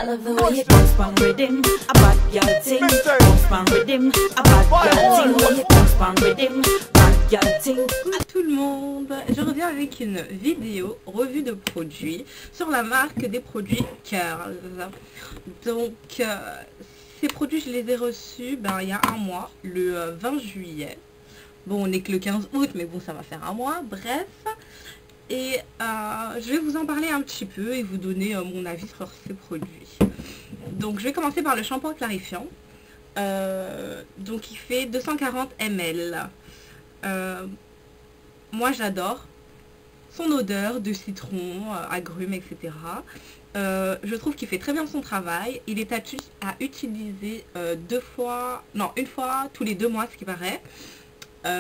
I love the way you bounce pan rhythm, a bad girl ting. Bounce pan rhythm, a bad girl ting. Way you bounce pan rhythm, bad girl ting. À tout le monde, je reviens avec une vidéo revue de produits sur la marque des produits Curls. Donc ces produits je les ai reçus il y a un mois, le 20 juillet. Bon, on n'est que le 15 août, mais bon, ça va faire un mois, bref. Et je vais vous en parler un petit peu et vous donner mon avis sur ces produits. Donc je vais commencer par le shampoing clarifiant. Donc il fait 240 ml. Moi j'adore son odeur de citron, agrumes, etc. Je trouve qu'il fait très bien son travail. Il est à utiliser une fois tous les 2 mois, ce qui paraît.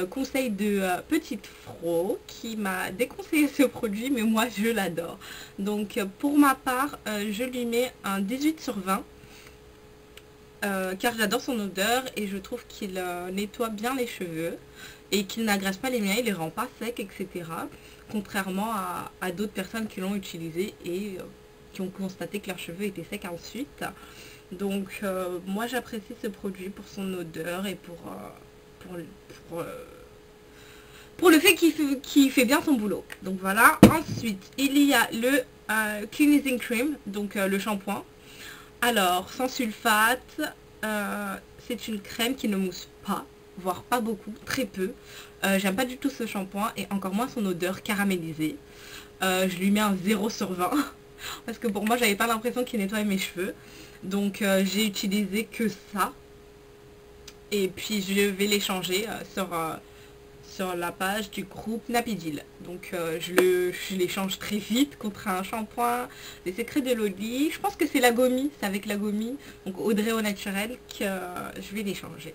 Conseil de Petite Fro qui m'a déconseillé ce produit, mais moi je l'adore. Donc pour ma part, je lui mets un 18/20 car j'adore son odeur et je trouve qu'il nettoie bien les cheveux et qu'il n'agresse pas les miens, il les rend pas secs, etc. Contrairement à d'autres personnes qui l'ont utilisé et qui ont constaté que leurs cheveux étaient secs ensuite. Donc moi j'apprécie ce produit pour son odeur et pour le fait qu'il fait bien son boulot. Donc voilà. Ensuite il y a le Cleansing Cream, donc le shampoing. Alors sans sulfate, c'est une crème qui ne mousse pas, voire pas beaucoup, très peu. J'aime pas du tout ce shampoing et encore moins son odeur caramélisée. Je lui mets un 0/20 parce que pour moi j'avais pas l'impression qu'il nettoyait mes cheveux. Donc j'ai utilisé que ça. Et puis je vais les changer sur la page du groupe Napidil. Donc je les change très vite contre un shampoing des Secrets de Loli. Je pense que c'est la Gomi, c'est avec la Gomi, donc Audrey au naturel, que je vais les changer.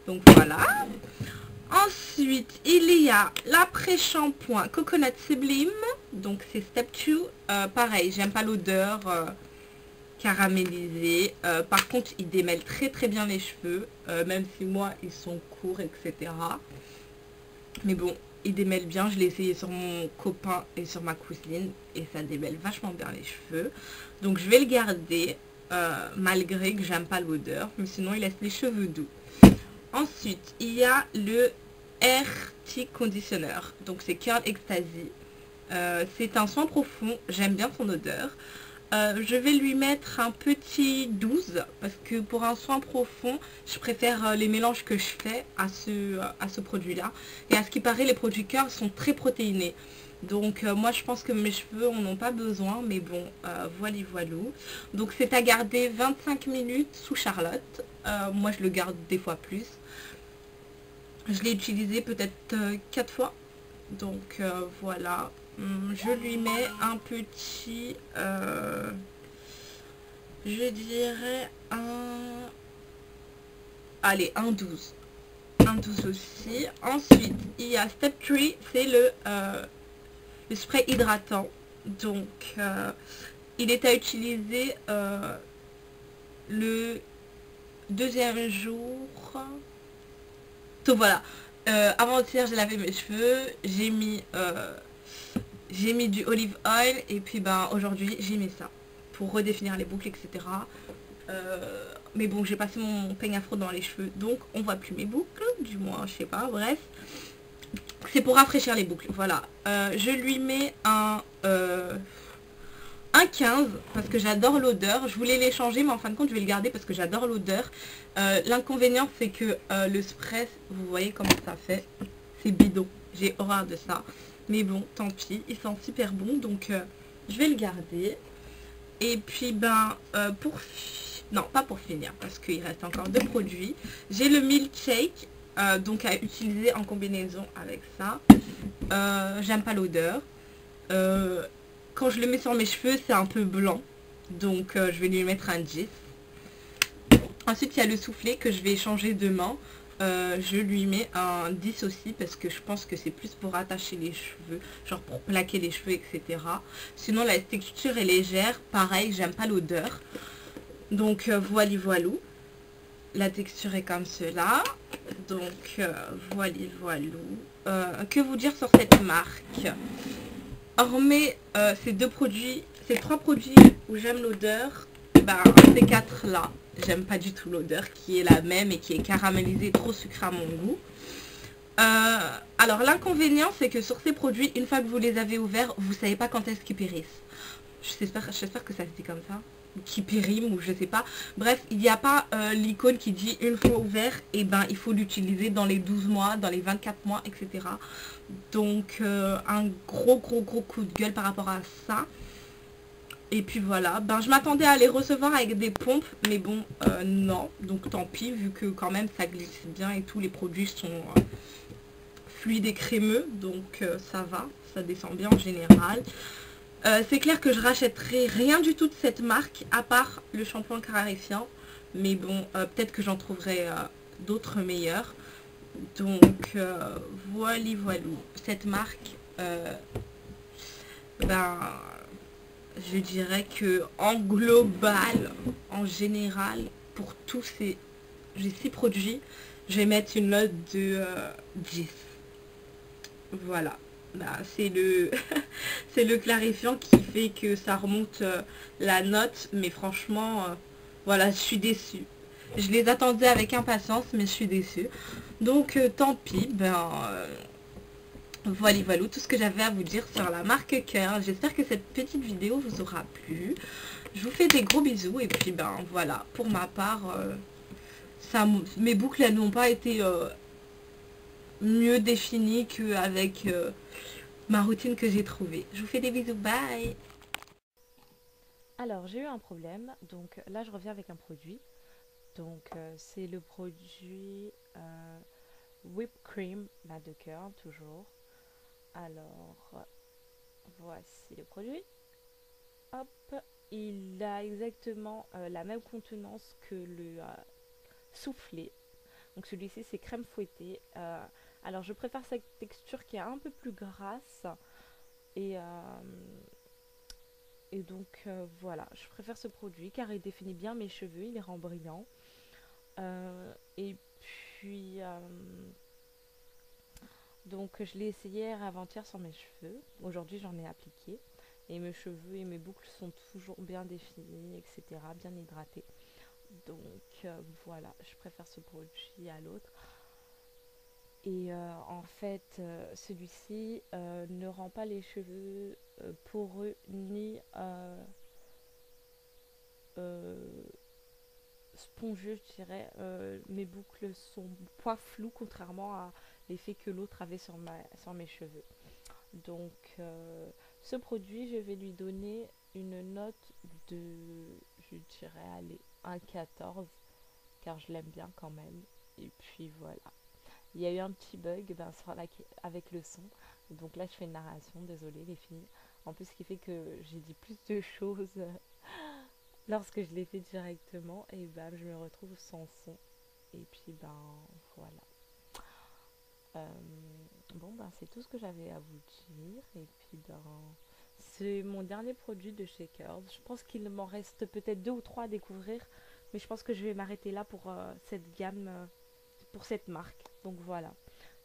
Donc voilà. Ensuite il y a l'après-shampoing Coconut Sublime, donc c'est Step 2. Pareil, j'aime pas l'odeur caramélisé. Par contre il démêle très bien les cheveux, même si moi ils sont courts, etc. Mais bon, il démêle bien. Je l'ai essayé sur mon copain et sur ma cousine et ça démêle vachement bien les cheveux. Donc je vais le garder malgré que j'aime pas l'odeur, mais sinon il laisse les cheveux doux. Ensuite il y a le Hair Tea Conditioner, donc c'est Curl Ecstasy. C'est un soin profond, j'aime bien son odeur. Je vais lui mettre un petit 12 parce que pour un soin profond, je préfère les mélanges que je fais à ce produit-là. Et à ce qui paraît, les produits Curl sont très protéinés. Donc moi je pense que mes cheveux en ont pas besoin, mais bon, voilou. Donc c'est à garder 25 minutes sous Charlotte. Moi je le garde des fois plus. Je l'ai utilisé peut-être 4 fois. Donc voilà. Je lui mets un petit, je dirais un 12. Un 12 aussi. Ensuite, il y a Step 3, c'est le spray hydratant. Donc, il est à utiliser le 2e jour. Donc voilà. Avant-hier, j'ai lavé mes cheveux. J'ai mis du olive oil et puis aujourd'hui j'ai mis ça pour redéfinir les boucles, etc. Mais bon, j'ai passé mon peigne afro dans les cheveux, donc on voit plus mes boucles, du moins, je sais pas, bref. C'est pour rafraîchir les boucles, voilà. Je lui mets un 15 parce que j'adore l'odeur. Je voulais les changer, mais en fin de compte je vais le garder parce que j'adore l'odeur. L'inconvénient c'est que le spray, vous voyez comment ça fait, c'est bidon, j'ai horreur de ça. Mais bon, tant pis, il sent super bon, donc je vais le garder. Et puis non, pas pour finir, parce qu'il reste encore 2 produits. J'ai le Milkshake, donc à utiliser en combinaison avec ça. J'aime pas l'odeur. Quand je le mets sur mes cheveux, c'est un peu blanc, donc je vais lui mettre un 10. Ensuite, il y a le soufflé que je vais changer demain. Je lui mets un 10 aussi parce que je pense que c'est plus pour attacher les cheveux, genre pour plaquer les cheveux, etc. Sinon la texture est légère, pareil, j'aime pas l'odeur. Donc voilou. La texture est comme cela. Donc voilou. Que vous dire sur cette marque? Hormis ces 3 produits où j'aime l'odeur, ben, ces quatre là, j'aime pas du tout l'odeur qui est la même et qui est caramélisée, trop sucrée à mon goût. Alors l'inconvénient c'est que sur ces produits, une fois que vous les avez ouverts, vous savez pas quand est-ce qu'ils périssent. J'espère que ça se dit comme ça, qui périment ou je sais pas. Bref, il n'y a pas l'icône qui dit une fois ouvert, et ben il faut l'utiliser dans les 12 mois, dans les 24 mois, etc. Donc un gros coup de gueule par rapport à ça. Et puis voilà, ben je m'attendais à les recevoir avec des pompes, mais bon, non. Donc tant pis, vu que quand même ça glisse bien et tous les produits sont fluides et crémeux. Donc ça va, ça descend bien en général. C'est clair que je rachèterai rien du tout de cette marque, à part le shampoing clarifiant. Mais bon, peut-être que j'en trouverai d'autres meilleurs. Donc voilà. Cette marque, ben... je dirais que en global, en général, pour tous ces 6 produits, je vais mettre une note de 10. Voilà. Bah, c'est le c'est le clarifiant qui fait que ça remonte la note, mais franchement, voilà, je suis déçue. Je les attendais avec impatience, mais je suis déçue. Donc tant pis, ben... voilà tout ce que j'avais à vous dire sur la marque Cœur. J'espère que cette petite vidéo vous aura plu. Je vous fais des gros bisous et puis ben voilà, pour ma part, mes boucles elles n'ont pas été mieux définies qu'avec ma routine que j'ai trouvée. Je vous fais des bisous, bye. Alors j'ai eu un problème, donc là je reviens avec un produit. Donc c'est le produit Whipped Cream de Cœur, toujours. Alors, voici le produit. Hop, il a exactement la même contenance que le soufflé. Donc celui-ci c'est crème fouettée. Alors je préfère cette texture qui est un peu plus grasse. Et donc voilà, je préfère ce produit car il définit bien mes cheveux, il les rend brillants. Et puis... donc je l'ai essayé hier et avant-hier sur mes cheveux. Aujourd'hui j'en ai appliqué. Et mes cheveux et mes boucles sont toujours bien définis, etc. Bien hydratés. Donc voilà, je préfère ce produit à l'autre. Et en fait, celui-ci ne rend pas les cheveux poreux ni spongieux, je dirais. Mes boucles sont pas floues contrairement à l'effet que l'autre avait sur mes cheveux. Donc ce produit, je vais lui donner une note de, je dirais, allez, un 14, car je l'aime bien quand même. Et puis voilà. Il y a eu un petit bug avec le son. Donc là, je fais une narration, désolée les filles. En plus, ce qui fait que j'ai dit plus de choses lorsque je l'ai fait directement. Et ben, je me retrouve sans son. Et puis, ben, voilà. Bon, ben, c'est tout ce que j'avais à vous dire. Et puis, ben, c'est mon dernier produit de chez Cœur. Je pense qu'il m'en reste peut-être 2 ou 3 à découvrir. Mais je pense que je vais m'arrêter là pour cette gamme, pour cette marque. Donc voilà,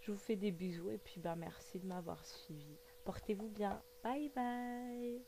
je vous fais des bisous et puis ben merci de m'avoir suivi. Portez-vous bien. Bye bye.